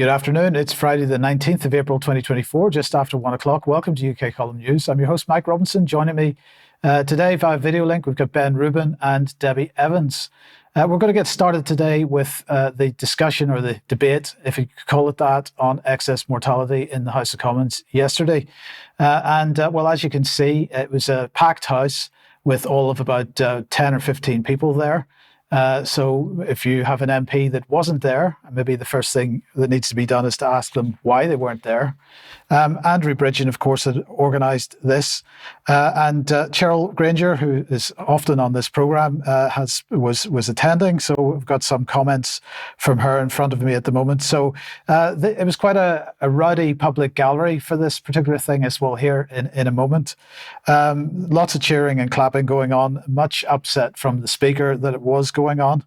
Good afternoon. It's Friday the 19th of April 2024, just after 1 o'clock. Welcome to UK Column News. I'm your host, Mike Robinson. Joining me today via video link, we've got Ben Rubin and Debi Evans. We're going to get started today with the discussion, or the debate, if you could call it that, on excess mortality in the House of Commons yesterday. Well, as you can see, it was a packed House with all of about 10 or 15 people there. So if you have an MP that wasn't there, maybe the first thing that needs to be done is to ask them why they weren't there. Andrew Bridgen, of course, had organised this. And Cheryl Granger, who is often on this programme, was attending. So we've got some comments from her in front of me at the moment. So it was quite a rowdy public gallery for this particular thing, as we'll hear in a moment. Lots of cheering and clapping going on, much upset from the Speaker that it was going on.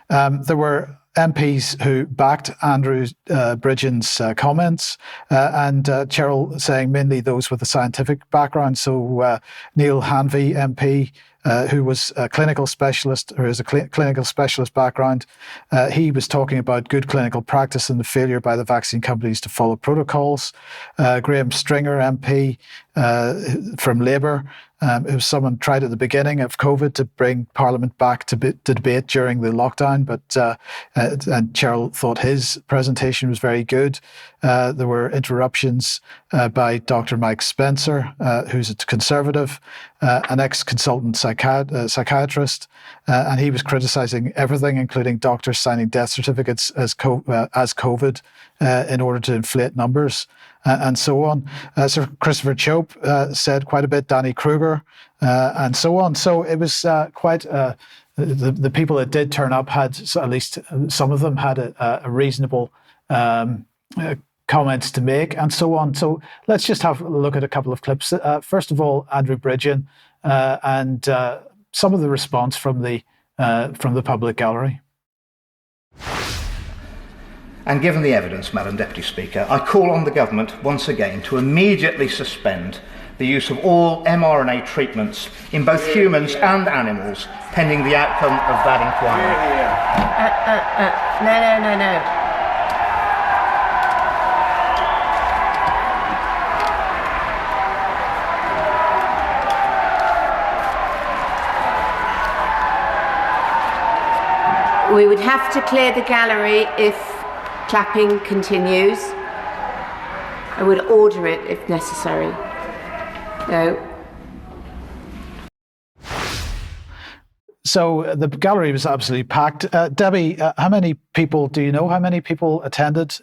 There were MPs who backed Andrew Bridgen's comments, and Cheryl saying mainly those with a scientific background. So Neil Hanvey MP, who was a clinical specialist, or has a clinical specialist background, he was talking about good clinical practice and the failure by the vaccine companies to follow protocols. Graham Stringer MP from Labour, it was someone tried at the beginning of COVID to bring Parliament back to debate during the lockdown, but and Cheryl thought his presentation was very good. There were interruptions by Dr. Mike Spencer, who's a Conservative, an ex-consultant psychiatrist, and he was criticising everything, including doctors signing death certificates as COVID in order to inflate numbers. And so on. Sir Christopher Chope said quite a bit, Danny Kruger, and so on. So it was quite, the people that did turn up had, so at least some of them had a reasonable comments to make, and so on. So let's just have a look at a couple of clips. First of all, Andrew Bridgen and some of the response from the public gallery. And given the evidence, Madam Deputy Speaker, I call on the government once again to immediately suspend the use of all mRNA treatments in both humans and animals, pending the outcome of that inquiry. No. We would have to clear the gallery if clapping continues. I would order it if necessary. No. So the gallery was absolutely packed. Debi, how many people do you know? How many people attended?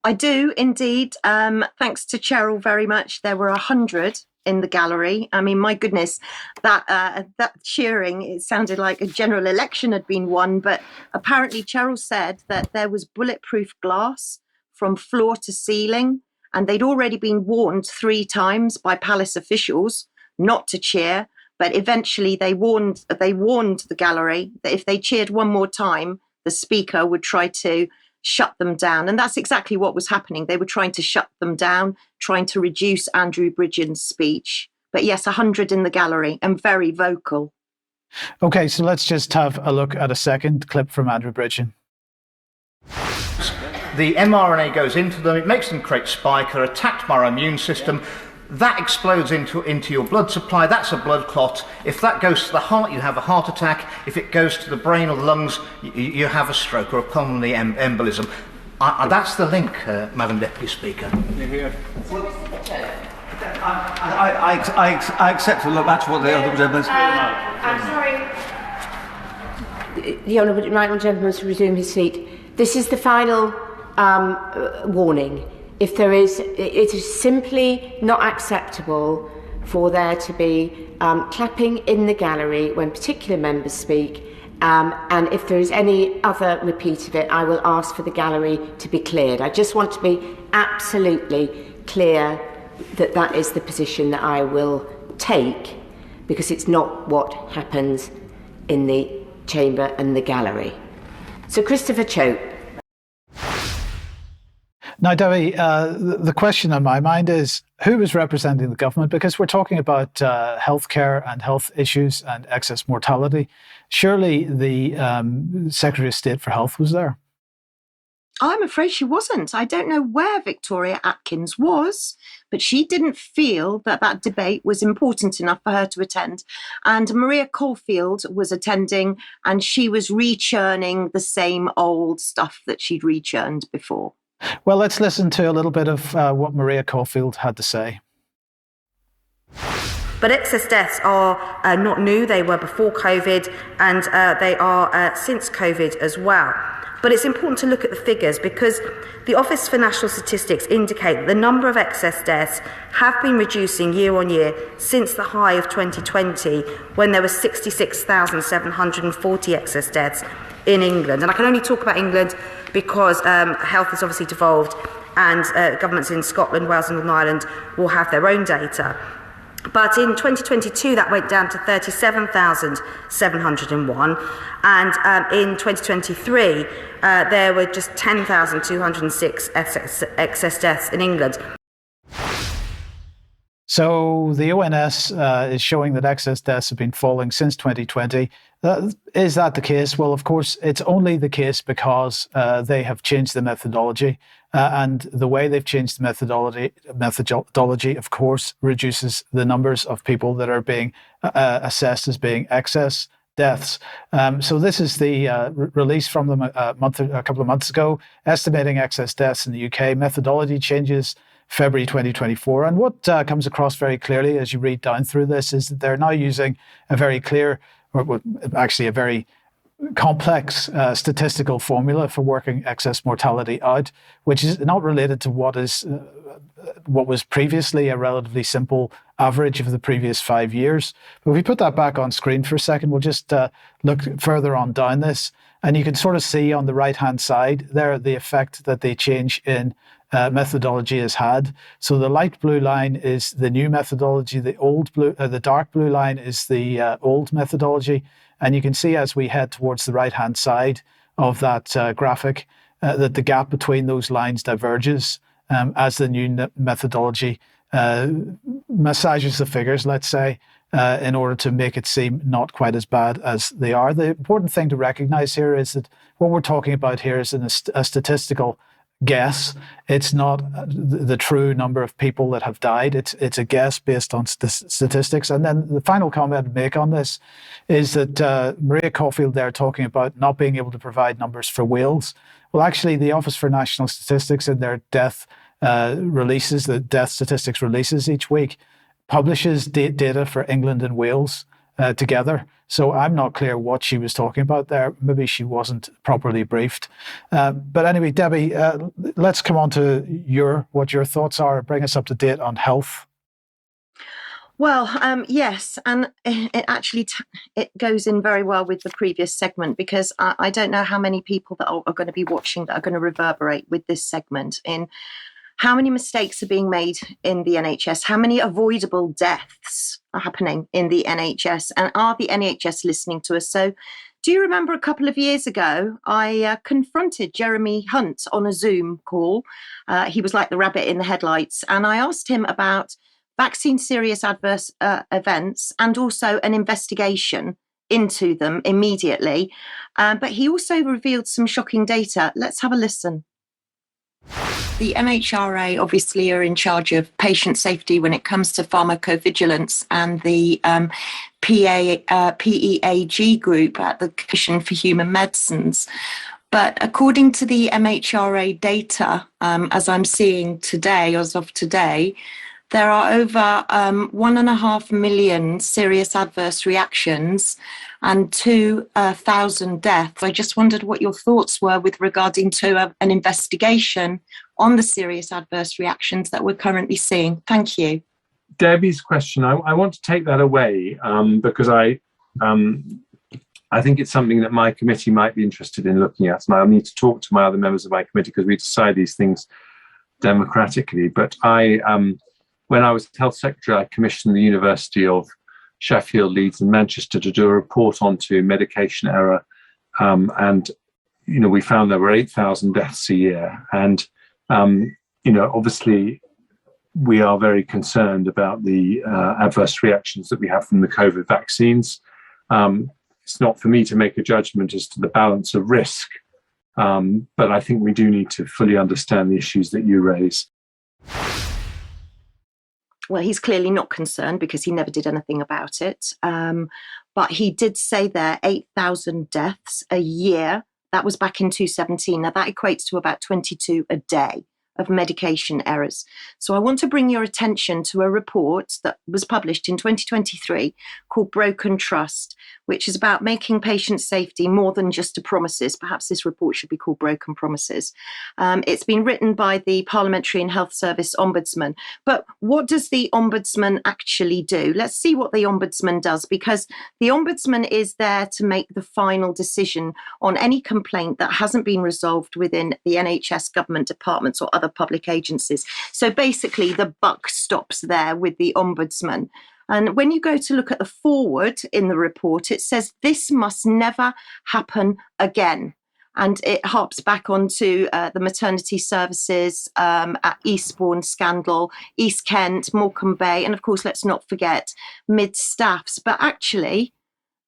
I do indeed. Thanks to Cheryl very much. There were 100 in the gallery. I mean, my goodness, that cheering, it sounded like a general election had been won, but apparently Cheryl said that there was bulletproof glass from floor to ceiling, and they'd already been warned 3 times by palace officials not to cheer, but eventually they warned the gallery that if they cheered one more time, the Speaker would try to shut them down. And that's exactly what was happening. They were trying to shut them down, trying to reduce Andrew Bridgen's speech. But yes, 100 in the gallery, and very vocal. Okay, so let's just have a look at a second clip from Andrew Bridgen. The mRNA goes into them, it makes them create spike, they're attacked by our immune system. That explodes into your blood supply, that's a blood clot. If that goes to the heart, you have a heart attack. If it goes to the brain or the lungs, you have a stroke or a pulmonary embolism. That's the link, Madam Deputy Speaker. I accept to look back to what the other gentleman said. I'm sorry. The Honourable Right Gentleman to resume his seat. This is the final warning. If there is, it is simply not acceptable for there to be clapping in the gallery when particular members speak, and if there is any other repeat of it, I will ask for the gallery to be cleared. I just want to be absolutely clear that that is the position that I will take, because it's not what happens in the chamber and the gallery. So Christopher Chope. Now, Debi, the question on my mind is, who is representing the government? Because we're talking about healthcare and health issues and excess mortality. Surely the Secretary of State for Health was there. I'm afraid she wasn't. I don't know where Victoria Atkins was, but she didn't feel that that debate was important enough for her to attend. And Maria Caulfield was attending, and she was rechurning the same old stuff that she'd rechurned before. Well, let's listen to a little bit of what Maria Caulfield had to say. But excess deaths are not new. They were before COVID, and they are since COVID as well. But it's important to look at the figures, because the Office for National Statistics indicate that the number of excess deaths have been reducing year on year since the high of 2020, when there were 66,740 excess deaths in England. And I can only talk about England because health has obviously devolved, and governments in Scotland, Wales and Northern Ireland will have their own data. But in 2022, that went down to 37,701. And in 2023, there were just 10,206 excess deaths in England. So the ONS is showing that excess deaths have been falling since 2020. Is that the case? Well, of course, it's only the case because they have changed the methodology. And the way they've changed the methodology, of course, reduces the numbers of people that are being assessed as being excess deaths. So this is the release from them a couple of months ago, estimating excess deaths in the UK. Methodology changes February 2024. And what comes across very clearly as you read down through this is that they're now using a very clear, or actually a very complex statistical formula for working excess mortality out, which is not related to what was previously a relatively simple average of the previous 5 years. But if we put that back on screen for a second, we'll just look further on down this, and you can sort of see on the right-hand side there the effect that the change in methodology has had. So the light blue line is the new methodology, the dark blue line is the old methodology. And you can see as we head towards the right-hand side of that graphic that the gap between those lines diverges as the new methodology massages the figures, let's say, in order to make it seem not quite as bad as they are. The important thing to recognize here is that what we're talking about here is a statistical guess. It's not the true number of people that have died. It's a guess based on statistics. And then the final comment I'd make on this is that Maria Caulfield there talking about not being able to provide numbers for Wales. Well, actually, the Office for National Statistics in their death releases, the death statistics releases each week, publishes data for England and Wales together. So I'm not clear what she was talking about there. Maybe she wasn't properly briefed. But anyway, Debi, let's come on to what your thoughts are. Bring us up to date on health. Well, yes, and it actually it goes in very well with the previous segment, because I don't know how many people that are going to be watching that are going to reverberate with this segment in how many mistakes are being made in the NHS, how many avoidable deaths are happening in the NHS, and are the NHS listening to us? So do you remember a couple of years ago, I confronted Jeremy Hunt on a Zoom call. He was like the rabbit in the headlights, and I asked him about vaccine serious adverse events and also an investigation into them immediately. But he also revealed some shocking data. Let's have a listen. The MHRA obviously are in charge of patient safety when it comes to pharmacovigilance, and the PEAG group at the Commission for Human Medicines. But according to the MHRA data, as I'm seeing today, as of today, there are over 1.5 million serious adverse reactions and 2,000 deaths. I just wondered what your thoughts were with regarding to an investigation on the serious adverse reactions that we're currently seeing. Thank you. Debbie's question, I want to take that away because I think it's something that my committee might be interested in looking at, and I'll need to talk to my other members of my committee because we decide these things democratically. But when I was Health Secretary, I commissioned the University of Sheffield, Leeds and Manchester to do a report onto medication error. And, we found there were 8,000 deaths a year. And, obviously, we are very concerned about the adverse reactions that we have from the COVID vaccines. It's not for me to make a judgment as to the balance of risk But I think we do need to fully understand the issues that you raise. Well, he's clearly not concerned because he never did anything about it. But he did say there 8,000 deaths a year. That was back in 2017. Now that equates to about 22 a day of medication errors. So I want to bring your attention to a report that was published in 2023 called Broken Trust, which is about making patient safety more than just a promises. Perhaps this report should be called Broken Promises. It's been written by the Parliamentary and Health Service Ombudsman. But what does the Ombudsman actually do? Let's see what the Ombudsman does, because the Ombudsman is there to make the final decision on any complaint that hasn't been resolved within the NHS government departments or other public agencies. So basically the buck stops there with the Ombudsman. And when you go to look at the foreword in the report, it says this must never happen again. And it harps back onto the maternity services at Eastbourne scandal, East Kent, Morecambe Bay, and of course, let's not forget mid-staffs. But actually,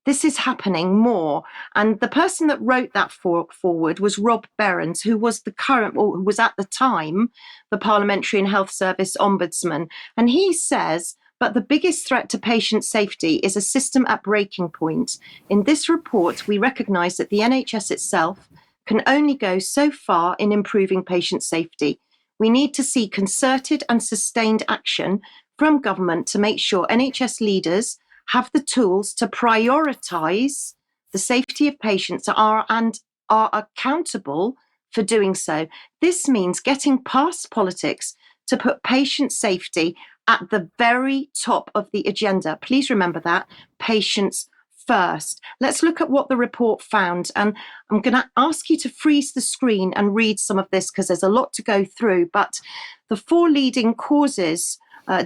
this is happening more. And the person that wrote that forward was Rob Behrens, who was who was at the time, the Parliamentary and Health Service Ombudsman. And he says, but the biggest threat to patient safety is a system at breaking point. In this report, we recognise that the NHS itself can only go so far in improving patient safety. We need to see concerted and sustained action from government to make sure NHS leaders have the tools to prioritise the safety of patients and are accountable for doing so. This means getting past politics to put patient safety at the very top of the agenda. Please remember that, patients first. Let's look at what the report found. And I'm going to ask you to freeze the screen and read some of this because there's a lot to go through. But the 4 leading causes,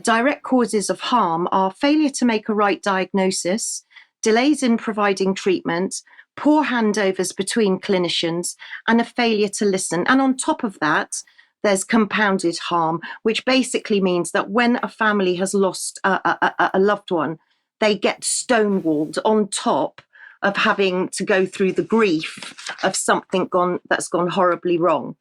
direct causes of harm, are failure to make a right diagnosis, delays in providing treatment, poor handovers between clinicians, and a failure to listen. And on top of that, there's compounded harm, which basically means that when a family has lost a loved one, they get stonewalled on top of having to go through the grief of something that's gone horribly wrong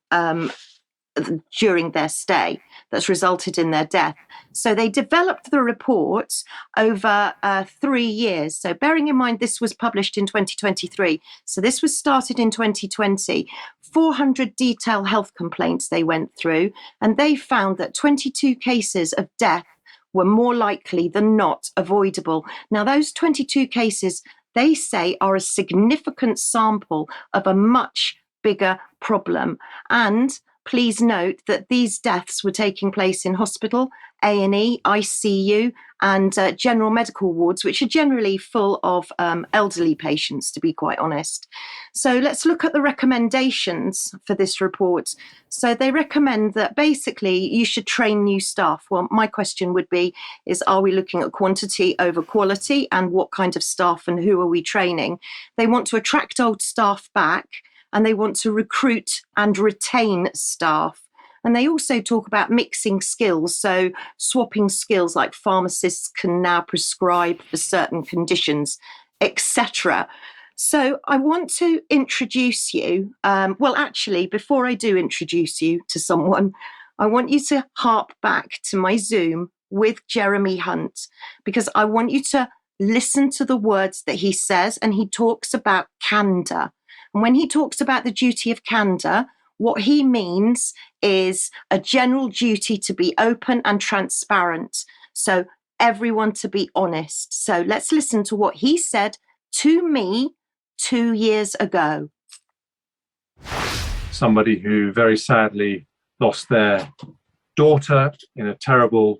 during their stay that's resulted in their death. So they developed the report over 3 years. So bearing in mind this was published in 2023, so this was started in 2020, 400 detailed health complaints they went through, and they found that 22 cases of death were more likely than not avoidable. Now, those 22 cases, they say, are a significant sample of a much bigger problem. And please note that these deaths were taking place in hospital, A&E, ICU, and general medical wards, which are generally full of elderly patients, to be quite honest. So let's look at the recommendations for this report. So they recommend that basically you should train new staff. Well, my question would be, are we looking at quantity over quality, and what kind of staff and who are we training? They want to attract old staff back, and they want to recruit and retain staff. And they also talk about mixing skills, so swapping skills, like pharmacists can now prescribe for certain conditions, etc. So I want to introduce you. Well, actually, before I do introduce you to someone, I want you to harp back to my Zoom with Jeremy Hunt, because I want you to listen to the words that he says, and he talks about candour. And when he talks about the duty of candour, what he means is a general duty to be open and transparent. So everyone to be honest. So let's listen to what he said to me 2 years ago. Somebody who very sadly lost their daughter in a terrible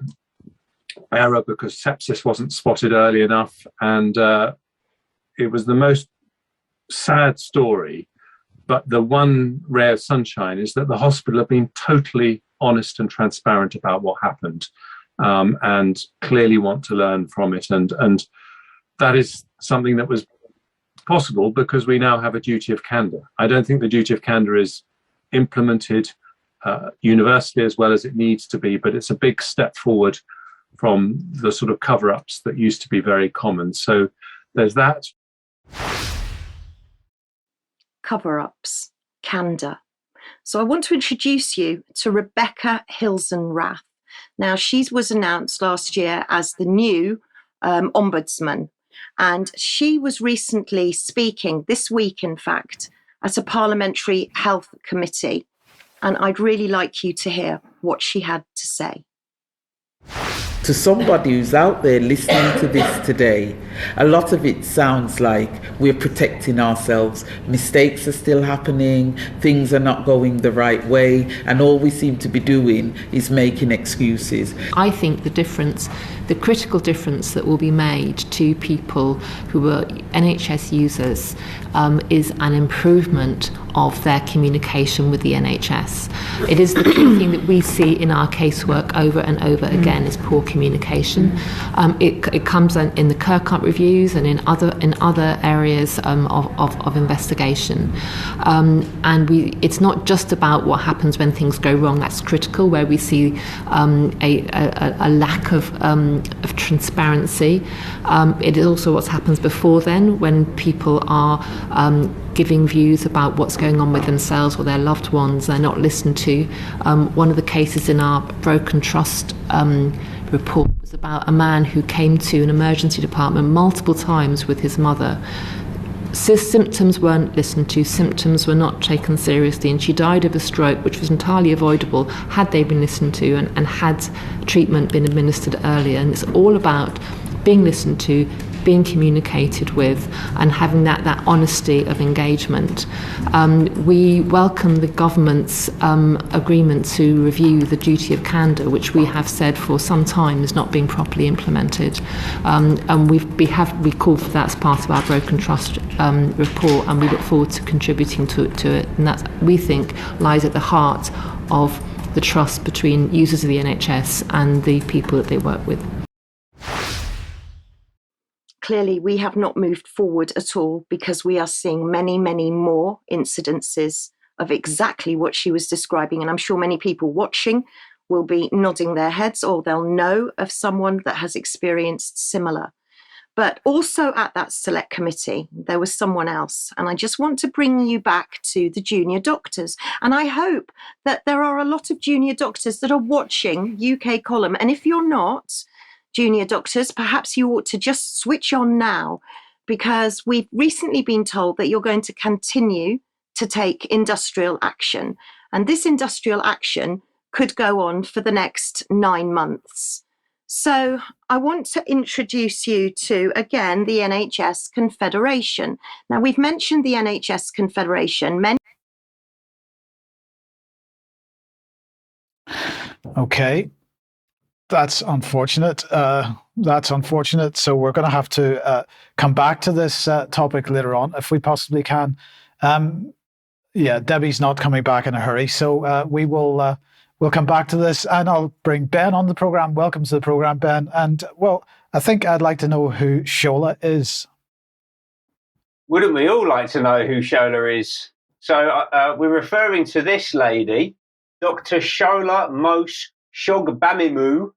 error because sepsis wasn't spotted early enough. And it was the most sad story. But the one ray of sunshine is that the hospital have been totally honest and transparent about what happened, and clearly want to learn from it. And that is something that was possible because we now have a duty of candour. I don't think the duty of candour is implemented universally as well as it needs to be, but it's a big step forward from the sort of cover-ups that used to be very common. So there's that. Cover-ups. candour. So I want to introduce you to Rebecca Hilsenrath. Now, she was announced last year as the new ombudsman, and she was recently speaking, this week in fact, at a parliamentary health committee, and I'd really like you to hear what she had to say. To somebody who's out there listening to this today, a lot of it sounds like we're protecting ourselves. Mistakes are still happening, things are not going the right way, and all we seem to be doing is making excuses. I think the critical difference that will be made to people who are NHS users is an improvement of their communication with the NHS. It is the key thing that we see in our casework over and over again is poor communication. It comes in the Kirkconnell reviews and in other areas of investigation. And it's not just about what happens when things go wrong. That's critical, where we see a lack of transparency. It is also what happens before then, when people are giving views about what's going on with themselves or their loved ones. They're not listened to. One of the cases in our broken trust report was about a man who came to an emergency department multiple times with his mother. Symptoms weren't listened to, symptoms were not taken seriously, and she died of a stroke, which was entirely avoidable had they been listened to and had treatment been administered earlier. And it's all about being listened to, being communicated with, and having that honesty of engagement. We welcome the government's agreement to review the duty of candour, which we have said for some time is not being properly implemented. And we call for that as part of our Broken Trust report, and we look forward to contributing to it. And that, we think, lies at the heart of the trust between users of the NHS and the people that they work with. Clearly, we have not moved forward at all, because we are seeing many, many more incidences of exactly what she was describing. And I'm sure many people watching will be nodding their heads, or they'll know of someone that has experienced similar. But also at that select committee, there was someone else. And I just want to bring you back to the junior doctors. And I hope that there are a lot of junior doctors that are watching UK Column. And if you're not, junior doctors, perhaps you ought to just switch on now, because we've recently been told that you're going to continue to take industrial action. And this industrial action could go on for the next 9 months. So I want to introduce you to, again, the NHS Confederation. Now, we've mentioned the NHS Confederation. Okay. That's unfortunate. So we're going to have to come back to this topic later on, if we possibly can. Debbie's not coming back in a hurry, so we'll come back to this, and I'll bring Ben on the program. Welcome to the program, Ben. And well, I think I'd like to know who Shola is. Wouldn't we all like to know who Shola is? So we're referring to this lady, Dr. Shola Mos Shogbamimu.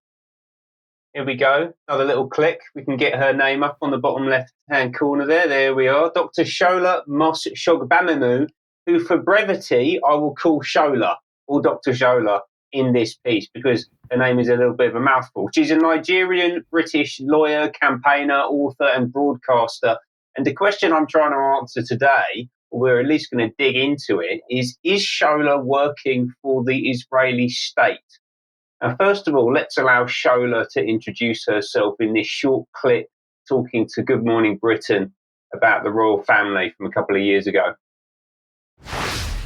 Here we go. Another little click. We can get her name up on the bottom left-hand corner there. There we are. Dr. Shola Mos Shogbamimu, who for brevity I will call Shola, or Dr. Shola, in this piece, because her name is a little bit of a mouthful. She's a Nigerian-British lawyer, campaigner, author and broadcaster. And the question I'm trying to answer today, or we're at least going to dig into it, is Shola working for the Israeli state? Now, first of all, let's allow Shola to introduce herself in this short clip, talking to Good Morning Britain about the royal family from a couple of years ago.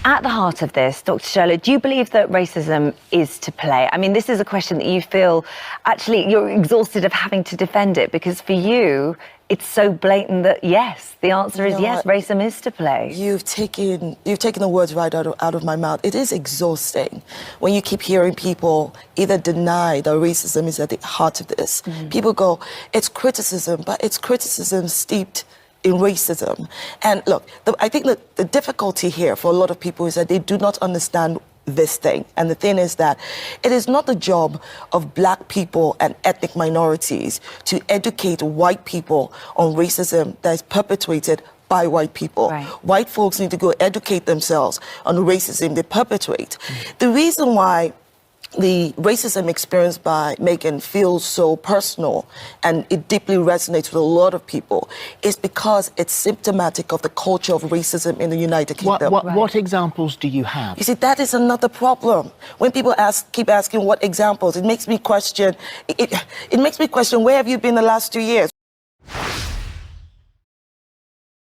At the heart of this, Dr. Shola, do you believe that racism is to play? I mean, this is a question that you feel, actually, you're exhausted of having to defend it, because for you, it's so blatant that yes, the answer is yes, racism is to play. You've taken the words right out of my mouth. It is exhausting when you keep hearing people either deny that racism is at the heart of this. People go, it's criticism, but it's criticism steeped in racism. And look, I think that the difficulty here for a lot of people is that they do not understand this thing. And the thing is that it is not the job of black people and ethnic minorities to educate white people on racism that is perpetuated by white people. Right. White folks need to go educate themselves on the racism they perpetrate. The reason why the racism experienced by Megan feels so personal and it deeply resonates with a lot of people is because it's symptomatic of the culture of racism in the United Kingdom. What examples do you have? You see, that is another problem. When people keep asking what examples, it makes me question. It makes me question, where have you been the last 2 years?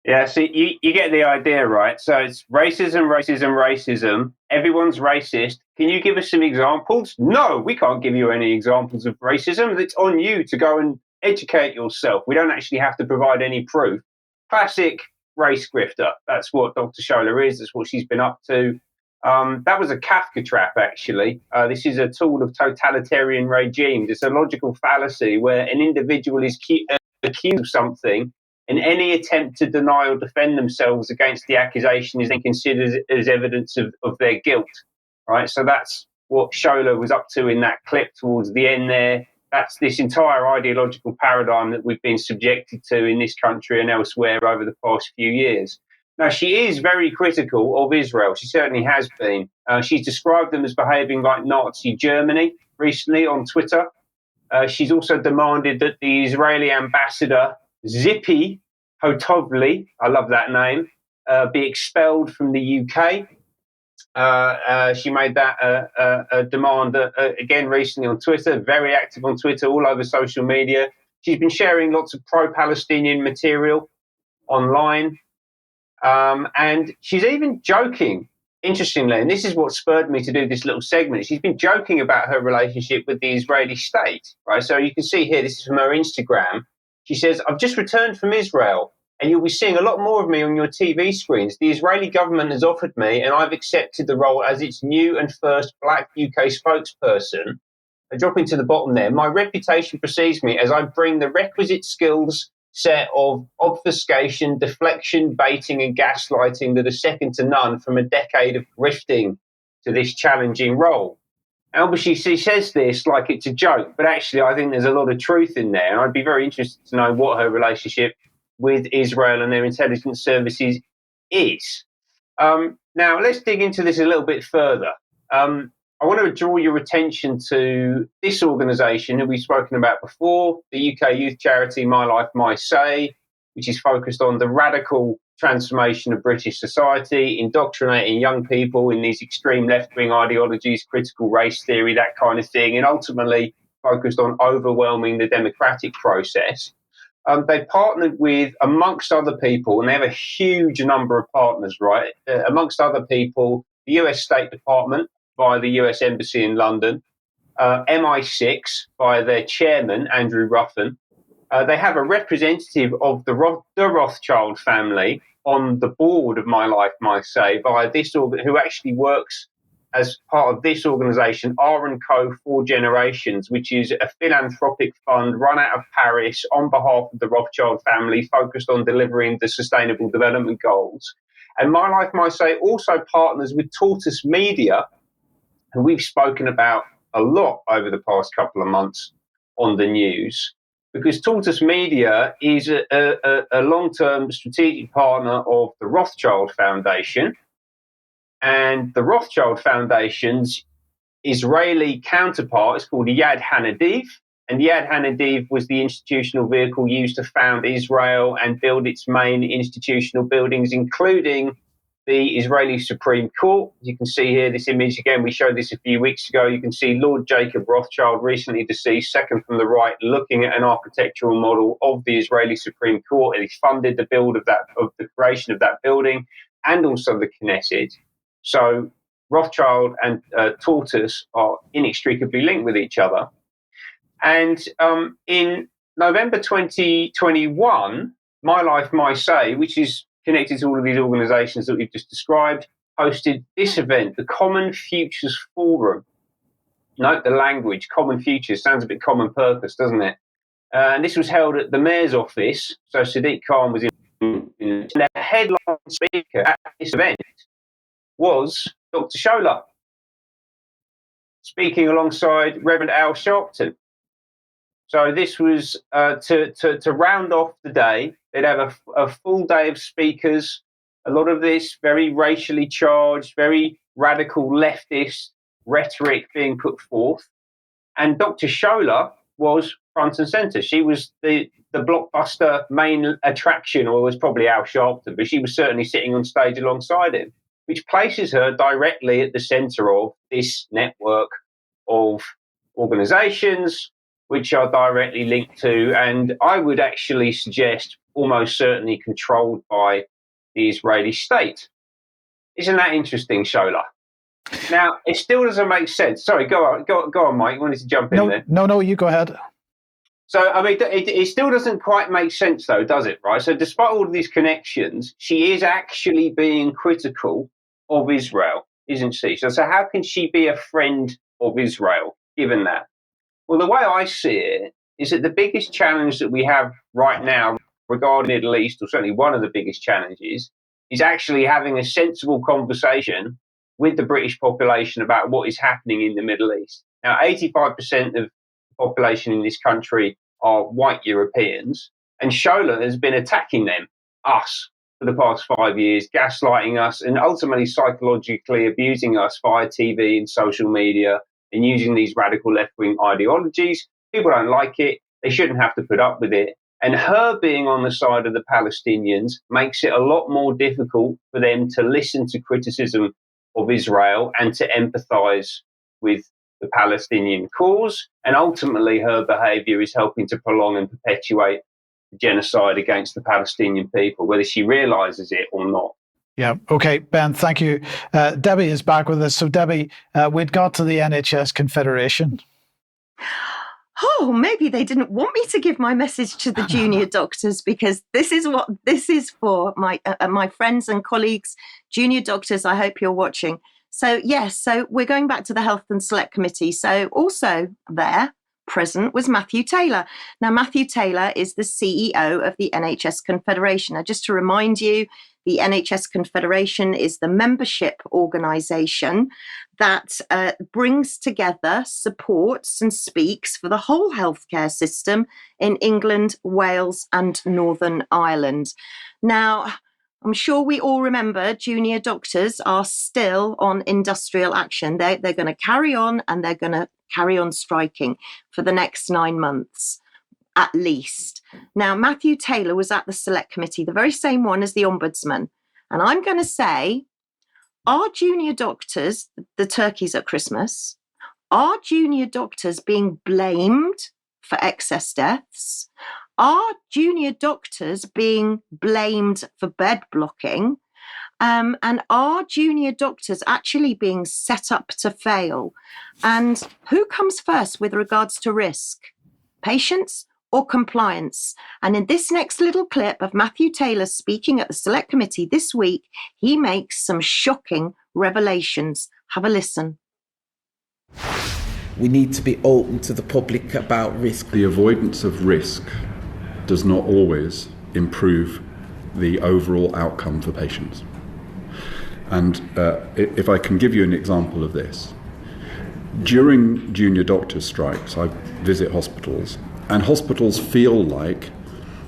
Yeah, so you get the idea, right? So it's racism, racism, racism. Everyone's racist. Can you give us some examples? No, we can't give you any examples of racism. It's on you to go and educate yourself. We don't actually have to provide any proof. Classic race grifter. That's what Dr. Shola is. That's what she's been up to. That was a Kafka trap, actually. This is a tool of totalitarian regimes. It's a logical fallacy where an individual is accused of something, and any attempt to deny or defend themselves against the accusation is then considered as evidence of their guilt, right? So that's what Shola was up to in that clip towards the end there. That's this entire ideological paradigm that we've been subjected to in this country and elsewhere over the past few years. Now, she is very critical of Israel. She certainly has been. She's described them as behaving like Nazi Germany recently on Twitter. She's also demanded that the Israeli ambassador, Zippy Hotovli, I love that name, be expelled from the UK. She made that a demand again recently on Twitter, very active on Twitter, all over social media. She's been sharing lots of pro-Palestinian material online. And she's even joking, interestingly, and this is what spurred me to do this little segment. She's been joking about her relationship with the Israeli state, right? So you can see here, this is from her Instagram. She says, "I've just returned from Israel, and you'll be seeing a lot more of me on your TV screens. The Israeli government has offered me, and I've accepted the role as its new and first black UK spokesperson." Dropping to the bottom there, "My reputation precedes me as I bring the requisite skills set of obfuscation, deflection, baiting, and gaslighting that are second to none from a decade of grifting to this challenging role." Obviously, she says this like it's a joke, but actually, I think there's a lot of truth in there. And I'd be very interested to know what her relationship with Israel and their intelligence services is. Now, let's dig into this a little bit further. I want to draw your attention to this organisation who we've spoken about before, the UK youth charity My Life, My Say, which is focused on the radical transformation of British society, indoctrinating young people in these extreme left-wing ideologies, critical race theory, that kind of thing, and ultimately focused on overwhelming the democratic process. They partnered with, amongst other people, and they have a huge number of partners, right? Amongst other people, the US State Department via the US Embassy in London, MI6 via their chairman, Andrew Ruffin. They have a representative of the Rothschild family on the board of My Life, My Say, via this who actually works as part of this organisation, R&Co 4 Generations, which is a philanthropic fund run out of Paris on behalf of the Rothschild family, focused on delivering the Sustainable Development Goals. And My Life, My Say also partners with Tortoise Media, who we've spoken about a lot over the past couple of months on the news, because Tortoise Media is a long-term strategic partner of the Rothschild Foundation, and the Rothschild Foundation's Israeli counterpart is called Yad Hanadiv, and Yad Hanadiv was the institutional vehicle used to found Israel and build its main institutional buildings, including the Israeli Supreme Court. You can see here this image again. We showed this a few weeks ago. You can see Lord Jacob Rothschild, recently deceased, second from the right, looking at an architectural model of the Israeli Supreme Court. And he funded the build of the creation of that building, and also the Knesset. So Rothschild and Tortoise are inextricably linked with each other. And in November 2021, My Life, My Say, which is connected to all of these organisations that we've just described, hosted this event, the Common Futures Forum. Note the language, Common Futures, sounds a bit common purpose, doesn't it? And this was held at the Mayor's office, so Sadiq Khan was in the headline speaker at this event was Dr. Shola, speaking alongside Reverend Al Sharpton. So this was to round off the day. They'd have a full day of speakers. A lot of this very racially charged, very radical leftist rhetoric being put forth. And Dr. Shola was front and centre. She was the blockbuster main attraction, or it was probably Al Sharpton, but she was certainly sitting on stage alongside him, which places her directly at the centre of this network of organisations which are directly linked to, and I would actually suggest almost certainly controlled by the Israeli state. Isn't that interesting, Shola? Now, it still doesn't make sense. Sorry, go on, Mike. You wanted to jump in there? No, you go ahead. So, I mean, it still doesn't quite make sense, though, does it? Right? So, despite all of these connections, she is actually being critical of Israel, isn't she? So how can she be a friend of Israel, given that? Well, the way I see it is that the biggest challenge that we have right now regarding the Middle East, or certainly one of the biggest challenges, is actually having a sensible conversation with the British population about what is happening in the Middle East. Now, 85% of the population in this country are white Europeans, and Shola has been attacking them, us, for the past 5 years, gaslighting us and ultimately psychologically abusing us via TV and social media and using these radical left-wing ideologies. People don't like it. They shouldn't have to put up with it. And her being on the side of the Palestinians makes it a lot more difficult for them to listen to criticism of Israel and to empathise with the Palestinian cause. And ultimately, her behaviour is helping to prolong and perpetuate the genocide against the Palestinian people, whether she realises it or not. Yeah. Okay, Ben, thank you. Debi is back with us. So, Debi, we'd got to the NHS Confederation. Oh, maybe they didn't want me to give my message to the junior doctors, because this is what this is for, my friends and colleagues, junior doctors. I hope you're watching. So, yes, so we're going back to the Health and Select Committee. So also there, present, was Matthew Taylor. Now, Matthew Taylor is the CEO of the NHS Confederation. Now, just to remind you, the NHS Confederation is the membership organisation that brings together, supports and speaks for the whole healthcare system in England, Wales and Northern Ireland. Now, I'm sure we all remember junior doctors are still on industrial action. They're going to carry on, and they're going to carry on striking for the next 9 months, at least. Now, Matthew Taylor was at the Select Committee, the very same one as the Ombudsman. And I'm going to say, are junior doctors, the turkeys at Christmas, are junior doctors being blamed for excess deaths? Are junior doctors being blamed for bed blocking? And are junior doctors actually being set up to fail? And who comes first with regards to risk? Patients or compliance? And in this next little clip of Matthew Taylor speaking at the Select Committee this week, he makes some shocking revelations. Have a listen. We need to be open to the public about risk. The avoidance of risk does not always improve the overall outcome for patients. And if I can give you an example of this, during junior doctors' strikes, I visit hospitals, and hospitals feel like,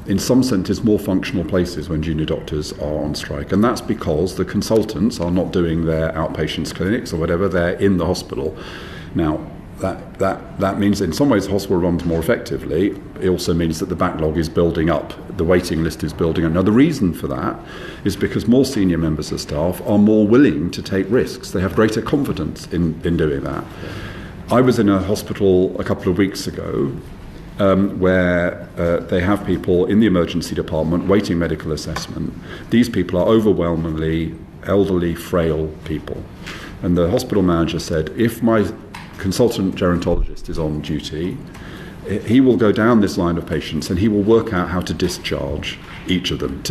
in some sense, more functional places when junior doctors are on strike. And that's because the consultants are not doing their outpatients clinics or whatever, they're in the hospital. Now, that means in some ways the hospital runs more effectively. It also means that the backlog is building up, the waiting list is building up. Now, the reason for that is because more senior members of staff are more willing to take risks. They have greater confidence in doing that. I was in a hospital a couple of weeks ago where they have people in the emergency department waiting medical assessment. These people are overwhelmingly elderly, frail people. And the hospital manager said, if my consultant gerontologist is on duty, he will go down this line of patients and he will work out how to discharge each of them,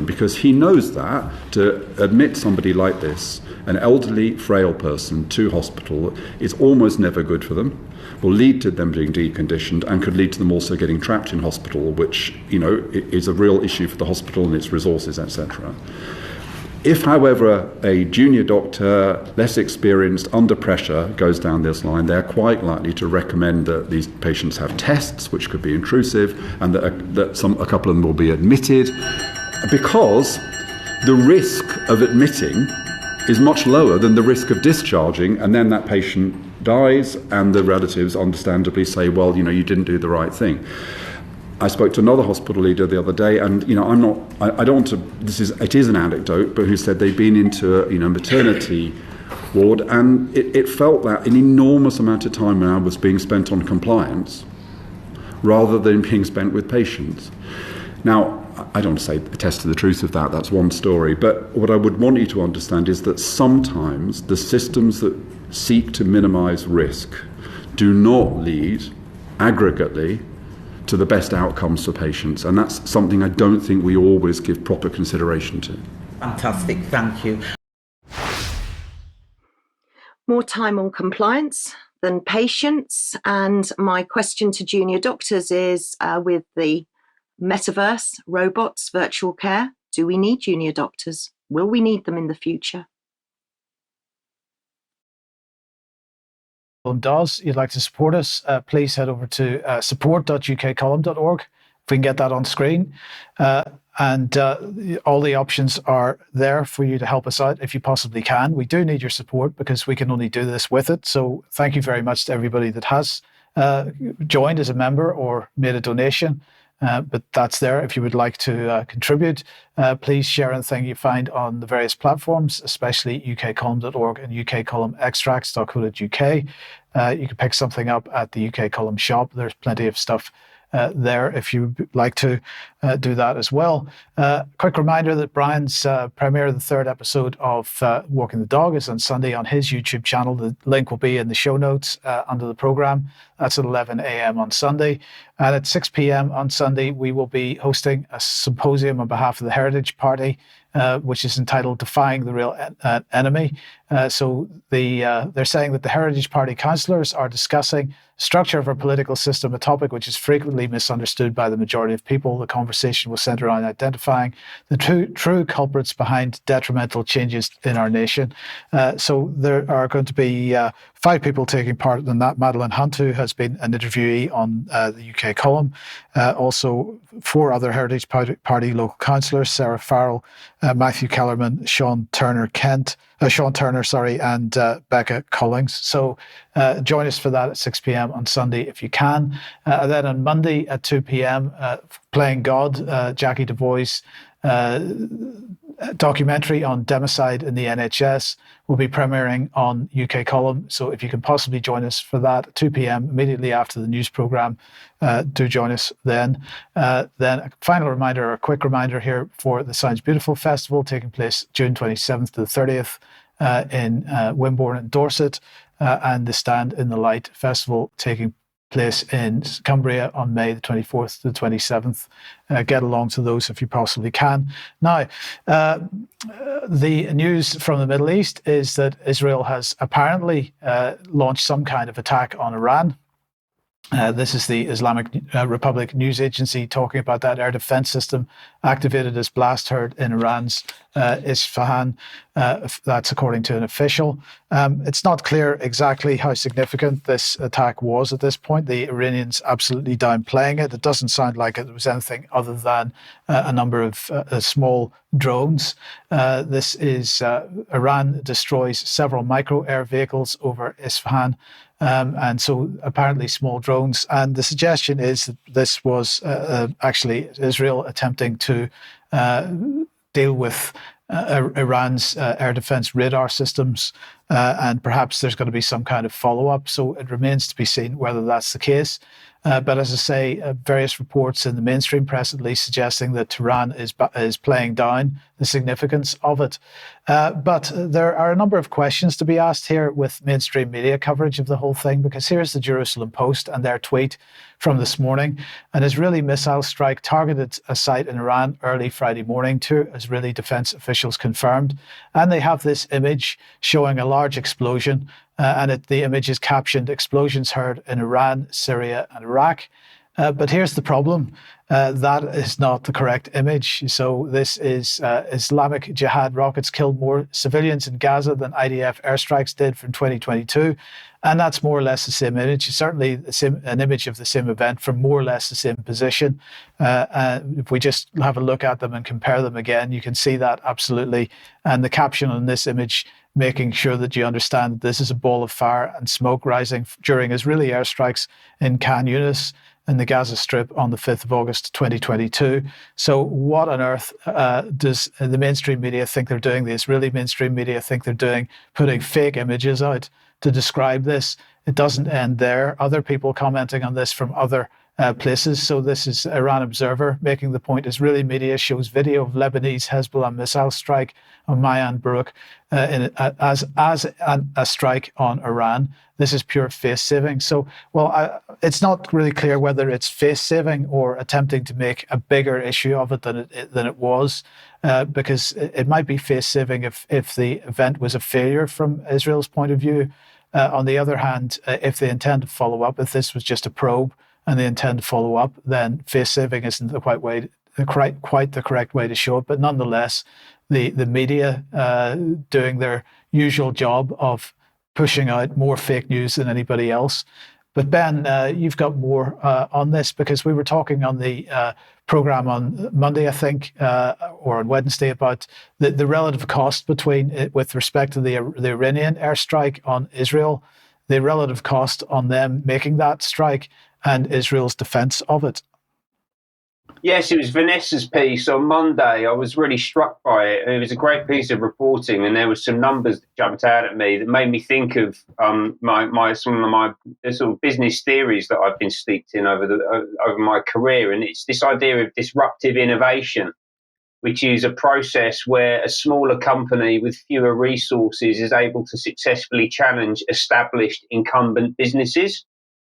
because he knows that to admit somebody like this, an elderly, frail person, to hospital is almost never good for them, will lead to them being deconditioned, and could lead to them also getting trapped in hospital, which, is a real issue for the hospital and its resources, etc. If, however, a junior doctor, less experienced, under pressure, goes down this line, they're quite likely to recommend that these patients have tests, which could be intrusive, and that a couple of them will be admitted, because the risk of admitting is much lower than the risk of discharging, and then that patient dies, and the relatives understandably say, well, you didn't do the right thing. I spoke to another hospital leader the other day, and I don't want to. It is an anecdote, but who said they'd been into a maternity ward, and it felt that an enormous amount of time now was being spent on compliance rather than being spent with patients. Now, I don't want to say attest to the truth of that. That's one story. But what I would want you to understand is that sometimes the systems that seek to minimise risk do not lead aggregately to the best outcomes for patients, and that's something I don't think we always give proper consideration to. Fantastic, thank you. More time on compliance than patients, and my question to junior doctors is, with the metaverse, robots, virtual care, do we need junior doctors? Will we need them in the future? Does you'd like to support us, please head over to support.ukcolumn.org. If we can get that on screen. And all the options are there for you to help us out if you possibly can. We do need your support because we can only do this with it. So thank you very much to everybody that has joined as a member or made a donation. But that's there. If you would like to contribute, please share anything you find on the various platforms, especially ukcolumn.org and ukcolumnextracts.co.uk. You can pick something up at the UK Column shop. There's plenty of stuff there if you would like to do that as well. Quick reminder that Brian's premiere of the third episode of Walking the Dog is on Sunday on his YouTube channel. The link will be in the show notes under the program. That's at 11 a.m. on Sunday. And at 6 p.m. on Sunday, we will be hosting a symposium on behalf of the Heritage Party, which is entitled Defying the Real Enemy. So they're saying that the Heritage Party councillors are discussing structure of our political system, a topic which is frequently misunderstood by the majority of people. The conversation will centre on identifying the true culprits behind detrimental changes in our nation. So there are going to be 5 people taking part in that. Madeleine Hunt, who has been an interviewee on the UK Column. Also 4 other Heritage Party local councillors, Sarah Farrell, Matthew Kellerman, Sean Turner, and Becca Collings. So join us for that at 6 p.m. on Sunday if you can. Then on Monday at 2 p.m, Playing God, Jackie DuBois' documentary on democide in the NHS will be premiering on UK Column. So if you can possibly join us for that at 2 p.m, immediately after the news programme, do join us then. Then a final reminder, or a quick reminder here for the Sounds Beautiful Festival taking place June 27th to the 30th in Wimborne and Dorset, and the Stand in the Light Festival taking place in Cumbria on May the 24th to the 27th. Get along to those if you possibly can. Now, the news from the Middle East is that Israel has apparently launched some kind of attack on Iran. This is the Islamic Republic News Agency talking about that air defense system activated as blast heard in Iran's Isfahan. That's according to an official. It's not clear exactly how significant this attack was at this point. The Iranians absolutely downplaying it. It doesn't sound like it was anything other than a number of small drones. This is Iran destroys several micro air vehicles over Isfahan. And so apparently small drones. And the suggestion is that this was actually Israel attempting to deal with Iran's air defense radar systems. And perhaps there's going to be some kind of follow-up. So it remains to be seen whether that's the case. But as I say, various reports in the mainstream press at least suggesting that Tehran is playing down the significance of it. But there are a number of questions to be asked here with mainstream media coverage of the whole thing, because here's the Jerusalem Post and their tweet from this morning. An Israeli missile strike targeted a site in Iran early Friday morning, 2 Israeli defense officials confirmed. And they have this image showing a large explosion. And the image is captioned, "Explosions heard in Iran, Syria and Iraq." But here's the problem. That is not the correct image. So this is Islamic Jihad rockets killed more civilians in Gaza than IDF airstrikes did from 2022. And that's more or less the same image. Certainly an image of the same event from more or less the same position. If we just have a look at them and compare them again, you can see that absolutely. And the caption on this image making sure that you understand that this is a ball of fire and smoke rising during Israeli airstrikes in Khan Yunis in the Gaza Strip on the 5th of August 2022. So what on earth does the mainstream media think they're doing? The Israeli mainstream media think they're doing, putting fake images out to describe this. It doesn't end there. Other people commenting on this from other places. So this is Iran Observer making the point. Israeli media shows video of Lebanese Hezbollah missile strike on Mayan Baruch as a strike on Iran. This is pure face saving. So, it's not really clear whether it's face saving or attempting to make a bigger issue of it than it was, because it might be face saving if the event was a failure from Israel's point of view. On the other hand, if they intend to follow up, if this was just a probe and they intend to follow up, then face saving isn't quite the correct way to show it. But nonetheless, the media doing their usual job of pushing out more fake news than anybody else. But Ben, you've got more on this, because we were talking on the program on Monday, I think, or on Wednesday, about the relative cost with respect to the Iranian airstrike on Israel, the relative cost on them making that strike and Israel's defense of it. Yes, it was Vanessa's piece on Monday. I was really struck by it. It was a great piece of reporting, and there were some numbers that jumped out at me that made me think of some of my sort of business theories that I've been steeped in over my career. And it's this idea of disruptive innovation, which is a process where a smaller company with fewer resources is able to successfully challenge established incumbent businesses.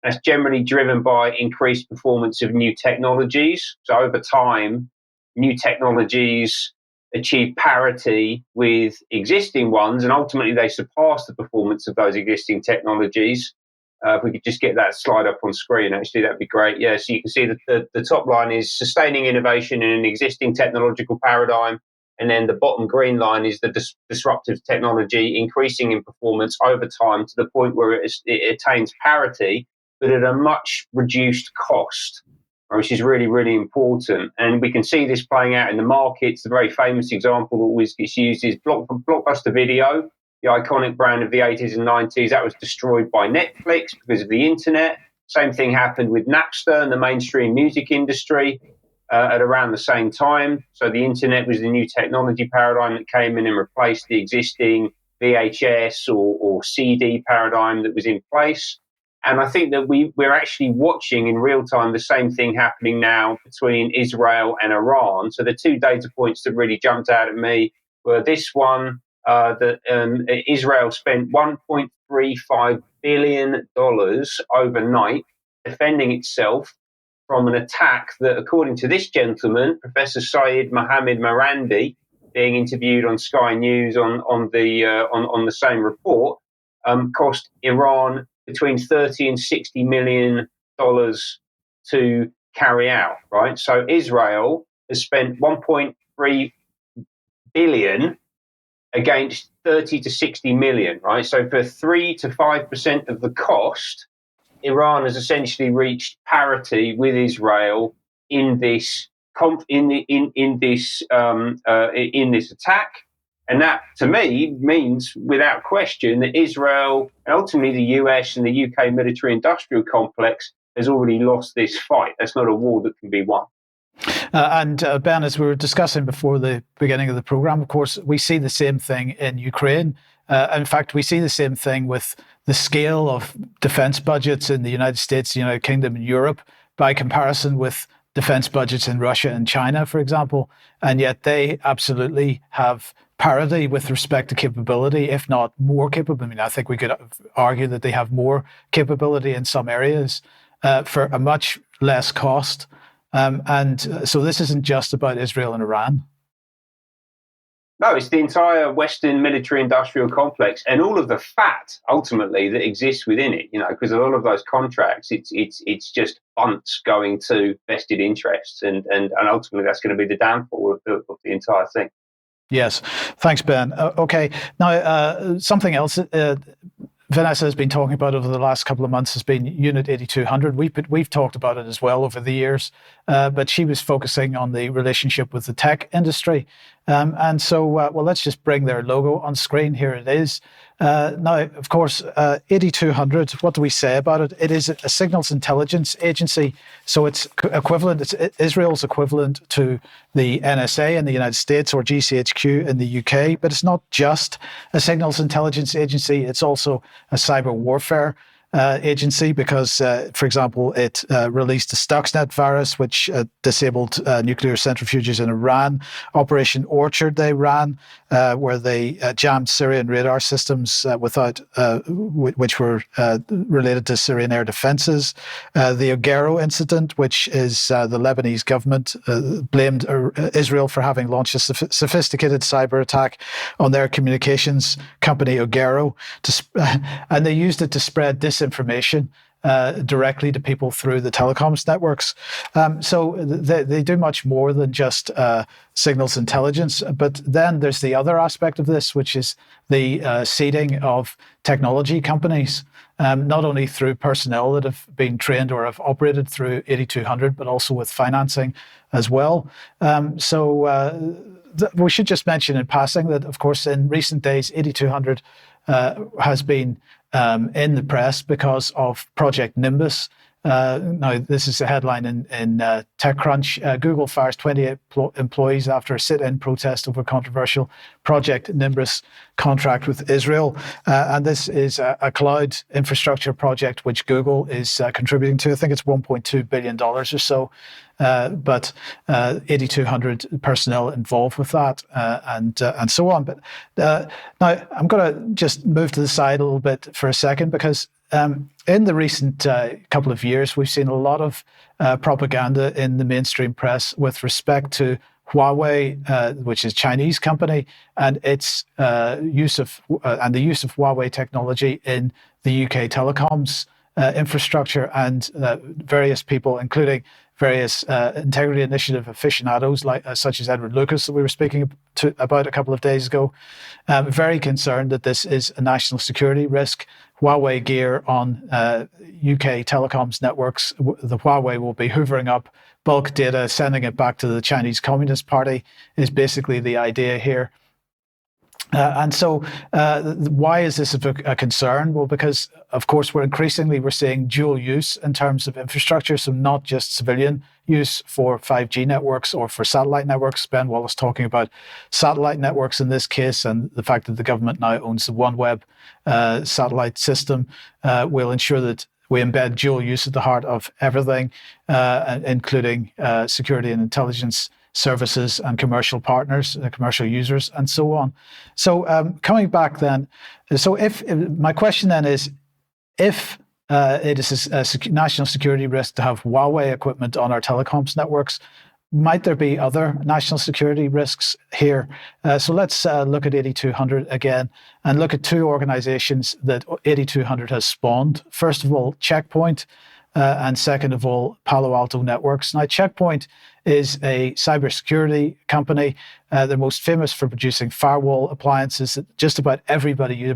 That's generally driven by increased performance of new technologies. So over time, new technologies achieve parity with existing ones, and ultimately they surpass the performance of those existing technologies. If we could just get that slide up on screen, actually, that'd be great. Yeah, so you can see that the top line is sustaining innovation in an existing technological paradigm, and then the bottom green line is the disruptive technology increasing in performance over time to the point where it attains parity, but at a much reduced cost, which is really, really important. And we can see this playing out in the markets. The very famous example that always gets used is Blockbuster Video, the iconic brand of the 80s and 90s. That was destroyed by Netflix because of the internet. Same thing happened with Napster and the mainstream music industry at around the same time. So the internet was the new technology paradigm that came in and replaced the existing VHS or CD paradigm that was in place. And I think that we're actually watching in real time the same thing happening now between Israel and Iran. So the two data points that really jumped out at me were this one, that Israel spent $1.35 billion overnight defending itself from an attack that, according to this gentleman, Professor Syed Mohammed Marandi, being interviewed on Sky News on the same report, cost Iran between $30 and $60 million to carry out, right? So Israel has spent 1.3 billion against 30 to 60 million, right? So for 3 to 5% of the cost, Iran has essentially reached parity with Israel in this attack. And that, to me, means without question that Israel and ultimately the US and the UK military-industrial complex has already lost this fight. That's not a war that can be won. And Ben, as we were discussing before the beginning of the program, of course, we see the same thing in Ukraine. In fact, we see the same thing with the scale of defense budgets in the United States, the United Kingdom, and Europe by comparison with defense budgets in Russia and China, for example. And yet they absolutely have parity with respect to capability, if not more capability. I mean, I think we could argue that they have more capability in some areas for a much less cost. And so this isn't just about Israel and Iran. No, it's the entire Western military-industrial complex and all of the fat ultimately that exists within it. Because a lot of those contracts, it's just funds going to vested interests, and ultimately that's going to be the downfall of the entire thing. Yes, thanks, Ben. Okay, now something else. Vanessa has been talking about over the last couple of months has been Unit 8200. We've talked about it as well over the years, but she was focusing on the relationship with the tech industry. And so, let's just bring their logo on screen. Here it is. Now, of course, 8200, what do we say about it? It is a signals intelligence agency. So it's equivalent, it's Israel's equivalent to the NSA in the United States or GCHQ in the UK. But it's not just a signals intelligence agency, it's also a cyber warfare agency because, for example, it released the Stuxnet virus, which disabled nuclear centrifuges in Iran. Operation Orchard they ran, where they jammed Syrian radar systems which were related to Syrian air defenses. The Ogero incident, which is the Lebanese government blamed Israel for having launched a sophisticated cyber attack on their communications company Ogero, and they used it to spread disinformation directly to people through the telecoms networks. So they do much more than just signals intelligence. But then there's the other aspect of this, which is the seeding of technology companies, not only through personnel that have been trained or have operated through 8200, but also with financing as well. We should just mention in passing that, of course, in recent days, 8200 has been in the press because of Project Nimbus. Now, this is a headline in TechCrunch. Google fires 28 employees after a sit-in protest over controversial Project Nimbus contract with Israel. And this is a cloud infrastructure project which Google is contributing to. I think it's $1.2 billion or so. But 8,200 personnel involved with that, and so on. But now I'm going to just move to the side a little bit for a second, because in the recent couple of years, we've seen a lot of propaganda in the mainstream press with respect to Huawei, which is a Chinese company, and its use of Huawei technology in the UK telecoms infrastructure, and various people, including various integrity initiative aficionados such as Edward Lucas that we were speaking about a couple of days ago, very concerned that this is a national security risk. Huawei gear on UK telecoms networks, the Huawei will be hoovering up bulk data, sending it back to the Chinese Communist Party, is basically the idea here. And so why is this a concern? Well, because, of course, we're seeing dual use in terms of infrastructure, so not just civilian use for 5G networks or for satellite networks. Ben Wallace talking about satellite networks in this case, and the fact that the government now owns the OneWeb satellite system will ensure that we embed dual use at the heart of everything, including security and intelligence services and commercial partners, commercial users, and so on. So coming back then, so if my question then is, if it is a national security risk to have Huawei equipment on our telecoms networks, might there be other national security risks here? So let's look at 8200 again and look at two organizations that 8200 has spawned. First of all, Checkpoint, and second of all, Palo Alto Networks. Now, Checkpoint is a cybersecurity company. They're most famous for producing firewall appliances that just about everybody,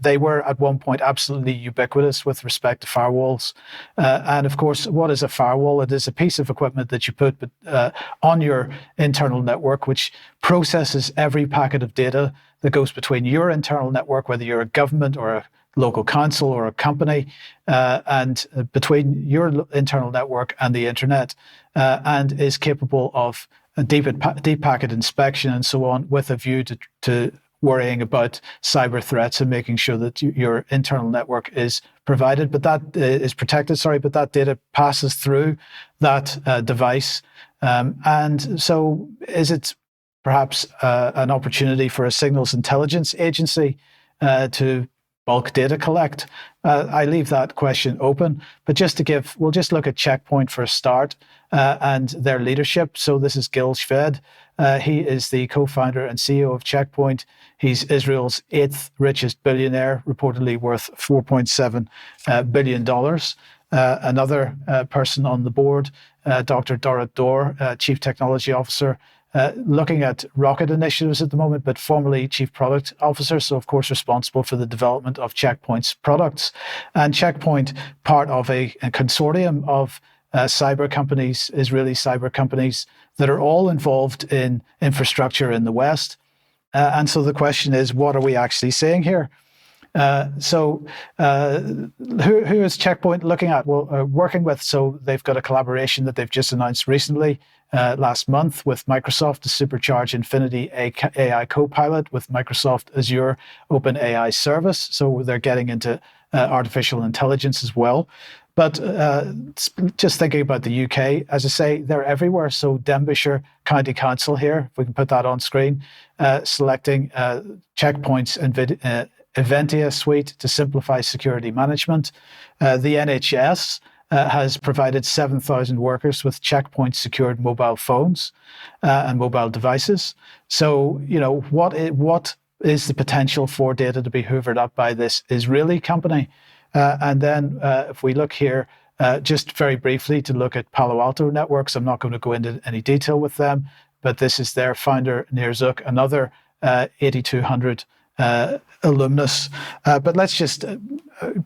they were at one point absolutely ubiquitous with respect to firewalls. And of course, what is a firewall? It is a piece of equipment that you put on your internal network, which processes every packet of data that goes between your internal network, whether you're a government or a local council or a company, and between your internal network and the internet, and is capable of deep packet inspection and so on, with a view to worrying about cyber threats and making sure that your internal network is provided, but that is protected. But that data passes through that device, and so is it perhaps an opportunity for a signals intelligence agency to bulk data collect? I leave that question open, but we'll just look at Checkpoint for a start and their leadership. So this is Gil Shved. He is the co-founder and CEO of Checkpoint. He's Israel's 8th richest billionaire, reportedly worth $4.7 billion. Another person on the board, Dr. Dorit Dor, Chief Technology Officer, looking at rocket initiatives at the moment, but formerly Chief Product Officer, so of course responsible for the development of Checkpoint's products. And Checkpoint, part of a consortium of cyber companies, Israeli cyber companies, that are all involved in infrastructure in the West. And so the question is, what are we actually saying here? So who is Checkpoint looking at? Well, working with, so they've got a collaboration that they've just announced recently, last month with Microsoft to supercharge Infinity AI Copilot with Microsoft Azure OpenAI service. So they're getting into artificial intelligence as well. But just thinking about the UK, as I say, they're everywhere. So Denbighshire County Council here, if we can put that on screen, selecting Checkpoint's Eventia suite to simplify security management. The NHS has provided 7,000 workers with Checkpoint secured mobile phones and mobile devices. So, what is the potential for data to be hoovered up by this Israeli company? And then if we look here, just very briefly to look at Palo Alto Networks, I'm not going to go into any detail with them, but this is their founder, Nir Zook, another 8,200 alumnus. But let's just,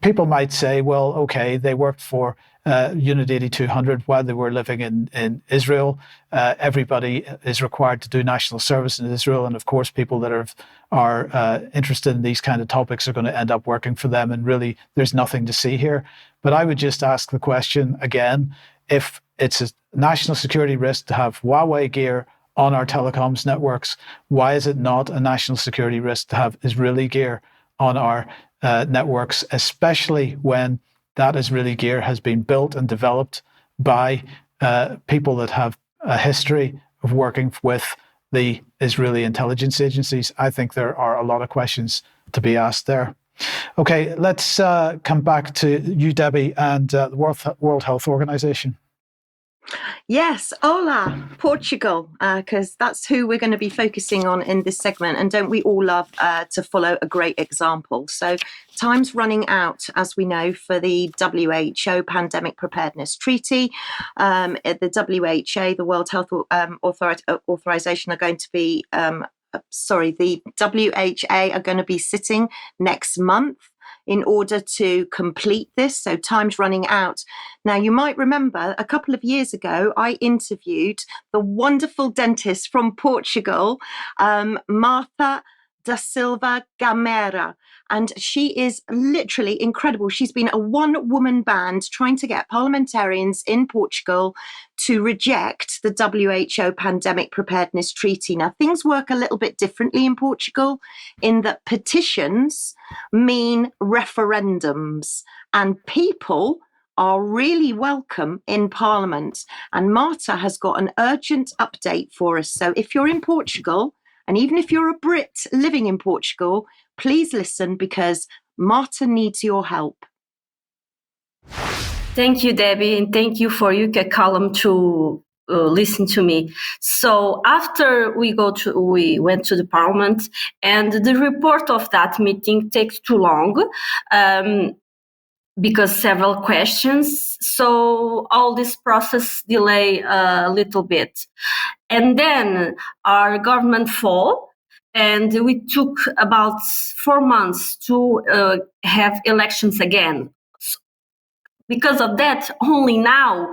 people might say, well, okay, they worked for Unit 8200 while they were living in Israel. Everybody is required to do national service in Israel. And of course, people that are interested in these kind of topics are going to end up working for them. And really, there's nothing to see here. But I would just ask the question again, if it's a national security risk to have Huawei gear on our telecoms networks, why is it not a national security risk to have Israeli gear on our networks, especially when that Israeli gear has been built and developed by people that have a history of working with the Israeli intelligence agencies? I think there are a lot of questions to be asked there. Okay, let's come back to you, Debi, and the World Health Organization. Yes, hola, Portugal, because that's who we're going to be focusing on in this segment. And don't we all love to follow a great example? So time's running out, as we know, for the WHO Pandemic Preparedness Treaty. The WHO, the World Health Authorization, are going to be, the WHA are going to be sitting next month in order to complete this. So time's running out. Now, you might remember a couple of years ago, I interviewed the wonderful dentist from Portugal, Marta da Silva Gamera, and she is literally incredible. She's been a one-woman band trying to get parliamentarians in Portugal to reject the WHO Pandemic Preparedness Treaty. Now, things work a little bit differently in Portugal in that petitions mean referendums, and people are really welcome in Parliament. And Marta has got an urgent update for us. So if you're in Portugal, and even if you're a Brit living in Portugal, please listen, because Marta needs your help. Thank you, Debbie, and thank you for UK Column to listen to me. So after we went to the Parliament, and the report of that meeting takes too long because several questions. So all this process delay a little bit. And then our government fall, and we took about 4 months to have elections again. Because of that, only now,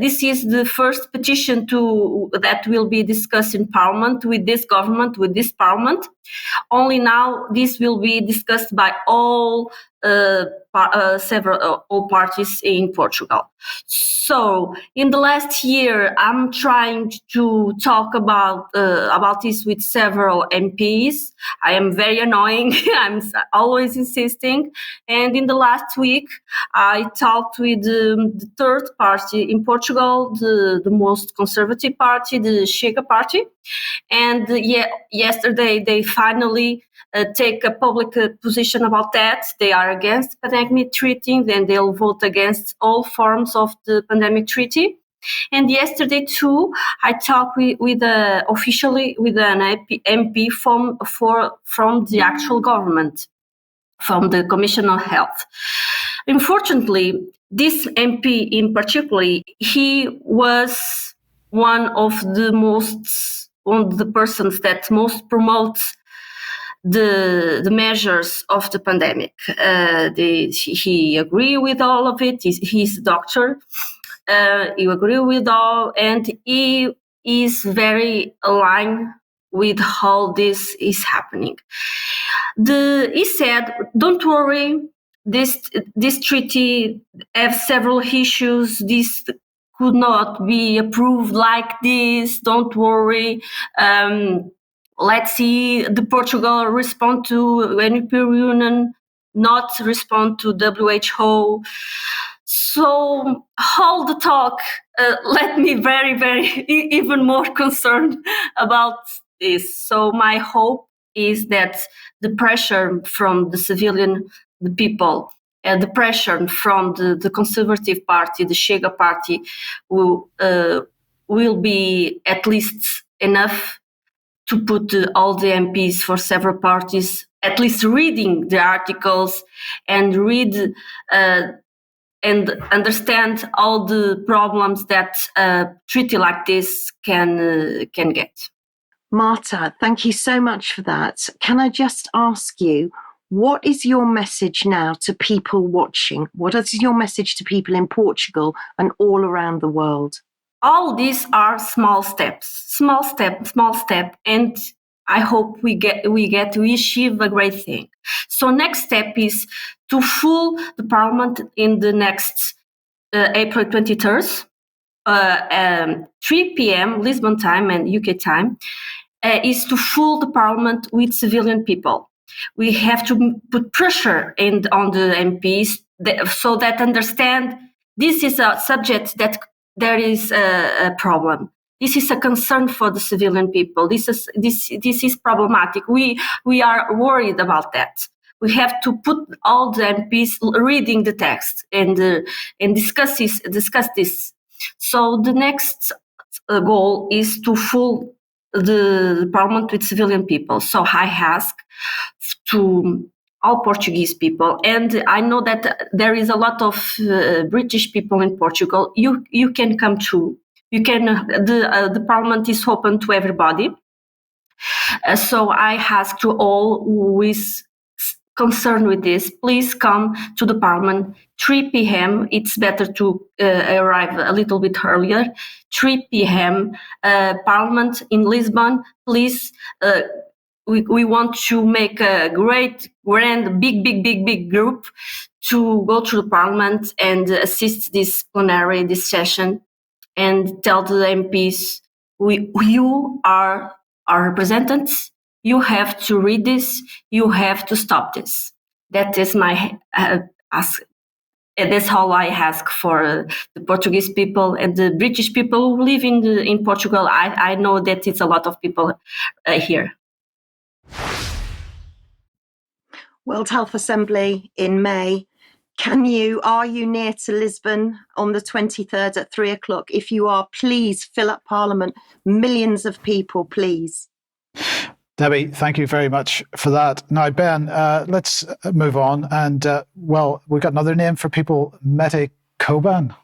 this is the first petition that will be discussed in Parliament with this government, with this Parliament. Only now, this will be discussed by all parties in Portugal. So, in the last year, I'm trying to talk about this with several MPs. I am very annoying. I'm always insisting. And in the last week, I talked with the third party in Portugal, the most conservative party, the Chega party. And yesterday, they finally take a public position about that. They are against pandemic treaty, then they'll vote against all forms of the pandemic treaty. And yesterday too, I talked officially with an MP from the actual government, from the Commission on Health. Unfortunately, this MP in particular, he was one of the persons that most promotes the measures of the pandemic. He agree with all of it. He's a doctor. You agree with all, and he is very aligned with how this is happening. He said, "Don't worry, this treaty has several issues. This could not be approved like this. Don't worry. Let's see the Portugal respond to European Union, not respond to WHO." So all the talk led me very, very even more concerned about this. So my hope is that the pressure from the people, the pressure from the Conservative Party, the Chega Party, will be at least enough to put all the MPs for several parties at least reading the articles and read and understand all the problems that a treaty like this can get. Marta, thank you so much for that. Can I just ask you, what is your message now to people watching? What is your message to people in Portugal and all around the world? All these are small steps, and I hope we achieve a great thing. So next step is to full the parliament in the next April 23rd, 3 p.m. Lisbon time and UK time, is to full the parliament with civilian people. We have to put pressure on the MPs so that understand this is a subject that there is a problem. This is a concern for the civilian people. This is problematic. We are worried about that. We have to put all the MPs reading the text and discuss this. So the next goal is to full the parliament with civilian people. So I ask to all Portuguese people, and I know that there is a lot of British people in Portugal. You can come too. You can. The parliament is open to everybody. So I ask to all who is concerned with this, please come to the parliament 3 p.m. It's better to arrive a little bit earlier. 3 p.m. Parliament in Lisbon. Please. We want to make a great, grand, big group to go to the parliament and assist this plenary, this session, and tell the MPs, you are our representatives. You have to read this. You have to stop this. That is my ask. That's all I ask for the Portuguese people and the British people who live in Portugal. I know that it's a lot of people here. World Health Assembly in May. Are you near to Lisbon on the 23rd at 3:00? If you are, please fill up Parliament. Millions of people, please. Debi, thank you very much for that. Now, Ben, let's move on. And, we've got another name for people, Mete Choban.